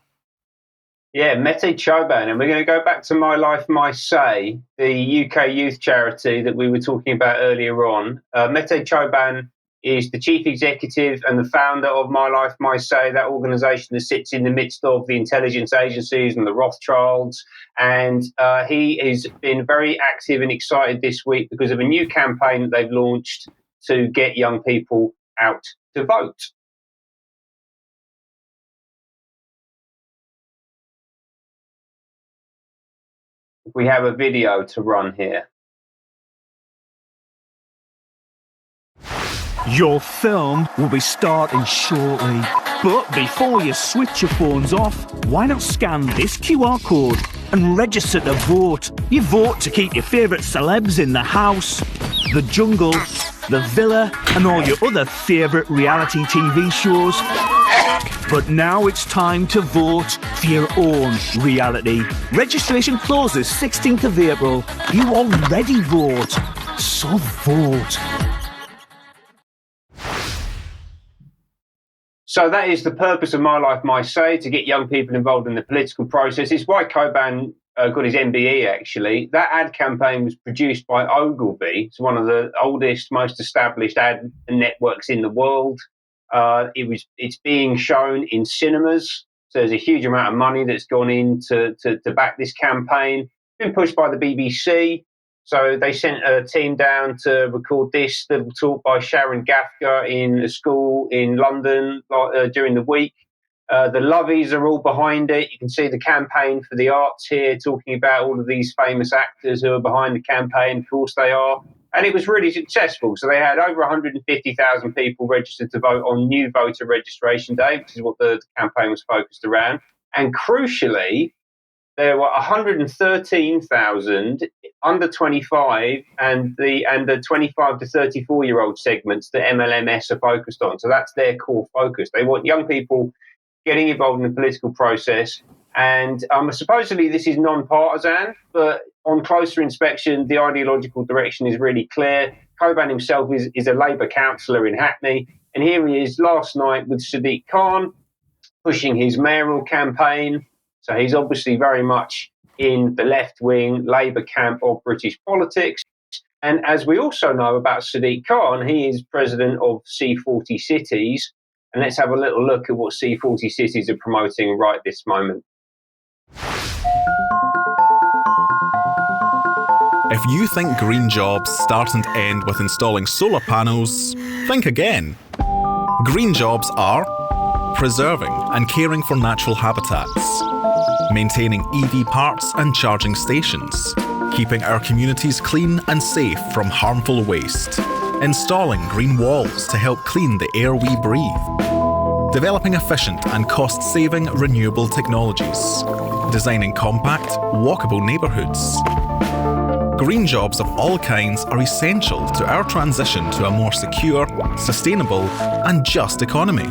Yeah, Mete Choban. And we're going to go back to My Life, My Say, the UK youth charity that we were talking about earlier on. Mete Choban is the chief executive and the founder of My Life, My Say, that organisation that sits in the midst of the intelligence agencies and the Rothschilds. And he has been very active and excited this week because of a new campaign that they've launched to get young people out to vote. We have a video to run here. Your film will be starting shortly. But before you switch your phones off, why not scan this QR code and register to vote? You vote to keep your favourite celebs in the house, the jungle, The Villa, and all your other favourite reality TV shows. But now it's time to vote for your own reality. Registration closes 16th of April. You already vote, so vote. So that is the purpose of My Life, My Say, to get young people involved in the political process. It's why Coban got his MBE, actually. That ad campaign was produced by Ogilvy. It's one of the oldest, most established ad networks in the world. It's being shown in cinemas. So there's a huge amount of money that's gone in to back this campaign. It's been pushed by the BBC. So they sent a team down to record this little talk by Sharon Gafka in a school in London during the week. The Lovies are all behind it. You can see the campaign for the arts here, talking about all of these famous actors who are behind the campaign. Of course they are. And it was really successful. So they had over 150,000 people registered to vote on New Voter Registration Day, which is what the campaign was focused around. And crucially, there were 113,000 under 25 and the 25 to 34-year-old segments that MLMS are focused on. So that's their core focus. They want young people getting involved in the political process. And supposedly this is non-partisan, but on closer inspection, the ideological direction is really clear. Coban himself is a Labour councillor in Hackney. And here he is last night with Sadiq Khan pushing his mayoral campaign. So he's obviously very much in the left-wing Labour camp of British politics. And as we also know about Sadiq Khan, he is president of C40 Cities. And let's have a little look at what C40 Cities are promoting right this moment. If you think green jobs start and end with installing solar panels, think again. Green jobs are preserving and caring for natural habitats, maintaining EV parks and charging stations, keeping our communities clean and safe from harmful waste, installing green walls to help clean the air we breathe, developing efficient and cost-saving renewable technologies, designing compact, walkable neighbourhoods. Green jobs of all kinds are essential to our transition to a more secure, sustainable and just economy.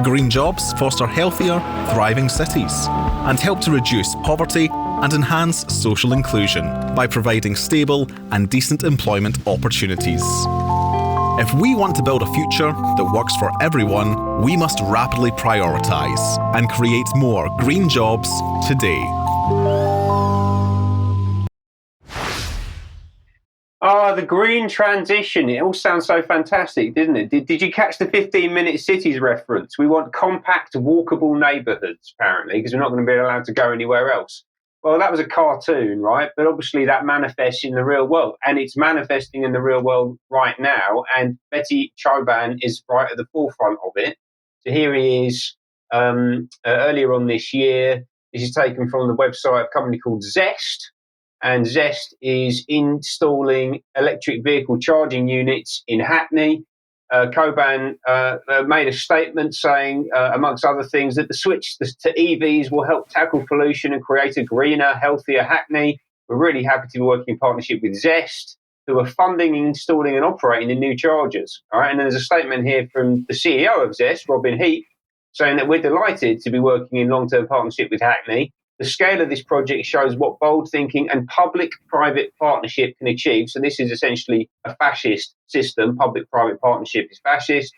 Green jobs foster healthier, thriving cities and help to reduce poverty and enhance social inclusion by providing stable and decent employment opportunities. If we want to build a future that works for everyone, we must rapidly prioritise and create more green jobs today. The green transition. It all sounds so fantastic, didn't it? Did you catch the 15-minute cities reference? We want compact, walkable neighbourhoods, apparently, because we're not going to be allowed to go anywhere else. Well, that was a cartoon, right? But obviously that manifests in the real world, and it's manifesting in the real world right now, and Betty Choban is right at the forefront of it. So here he is earlier on this year. This is taken from the website of a company called Zest, and Zest is installing electric vehicle charging units in Hackney. Coban made a statement saying, amongst other things, that the switch to EVs will help tackle pollution and create a greener, healthier Hackney. We're really happy to be working in partnership with Zest, who are funding, installing and operating the new chargers. All right, and then there's a statement here from the CEO of Zest, Rubin, saying that we're delighted to be working in long-term partnership with Hackney. The scale of this project shows what bold thinking and public-private partnership can achieve. So this is essentially a fascist system. Public-private partnership is fascist.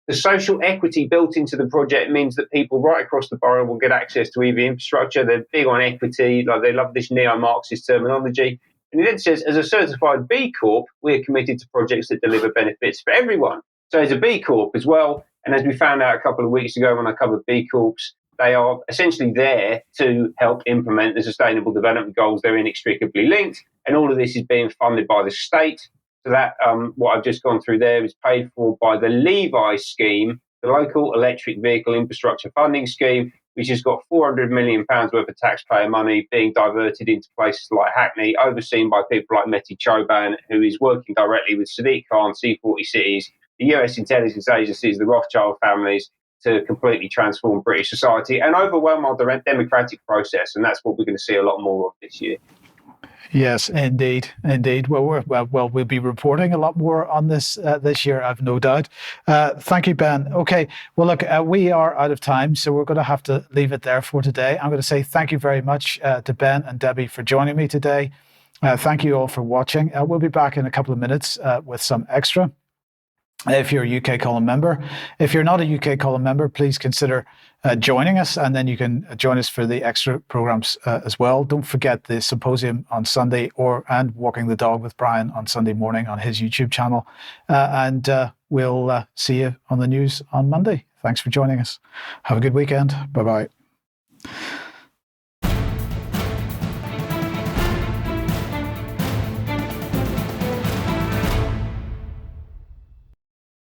The social equity built into the project means that people right across the borough will get access to EV infrastructure. They're big on equity. They love this neo-Marxist terminology. And it then says, as a certified B Corp, we are committed to projects that deliver benefits for everyone. So as a B Corp as well, and as we found out a couple of weeks ago when I covered B Corps, they are essentially there to help implement the Sustainable Development Goals. They're inextricably linked, and all of this is being funded by the state. So that what I've just gone through there is paid for by the Levi scheme, the Local Electric Vehicle Infrastructure Funding Scheme, which has got £400 million worth of taxpayer money being diverted into places like Hackney, overseen by people like Betty Choban, who is working directly with Sadiq Khan, C40 Cities, the US intelligence agencies, the Rothschild families, to completely transform British society and overwhelm our democratic process. And that's what we're going to see a lot more of this year. Yes, indeed. Well, we'll be reporting a lot more on this this year, I've no doubt. Thank you, Ben. Okay, well, look, we are out of time, so we're going to have to leave it there for today. I'm going to say thank you very much to Ben and Debbie for joining me today. Thank you all for watching. We'll be back in a couple of minutes with some extra. If you're a UK Column member. If you're not a UK Column member, please consider joining us, and then you can join us for the extra programs as well. Don't forget the symposium on Sunday and Walking the Dog with Brian on Sunday morning on his YouTube channel. And we'll see you on the news on Monday. Thanks for joining us. Have a good weekend. Bye-bye.